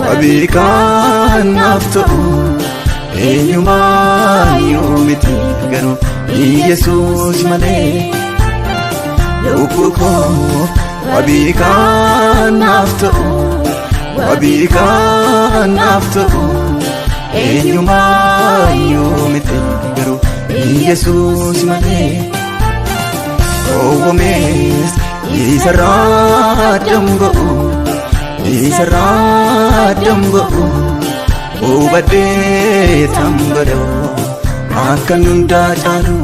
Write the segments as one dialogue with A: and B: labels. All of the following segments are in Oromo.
A: Wabikan nafta'u eenyumaayyuu miti garuu Yesuus malee. Lubbuu koo wabikan nafta'u eenyumaayyuu miti garuu Yesuus malee. Owwamees isarraa damga'u hubadhee tambada'u akka hundaa caalu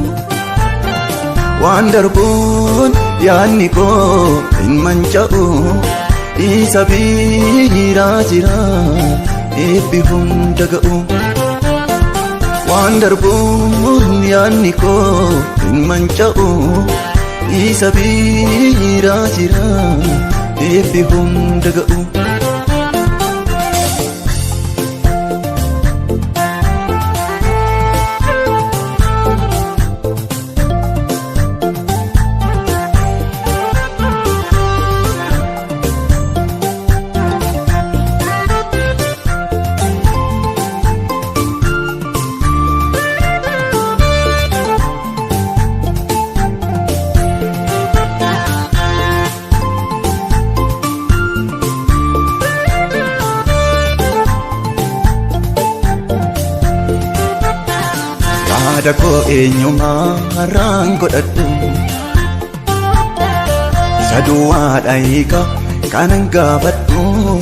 A: waan darbuun yaadni koo hin manca'u isa biraa jira eebbi hunda ga'u. Waan darbuun yaadni koo hin manca'u isa biraa jira eebbi hunda ga'u. Yaada koo eenyumarraan godhadhu isa duwwaadha hiika kanan gaafadhu.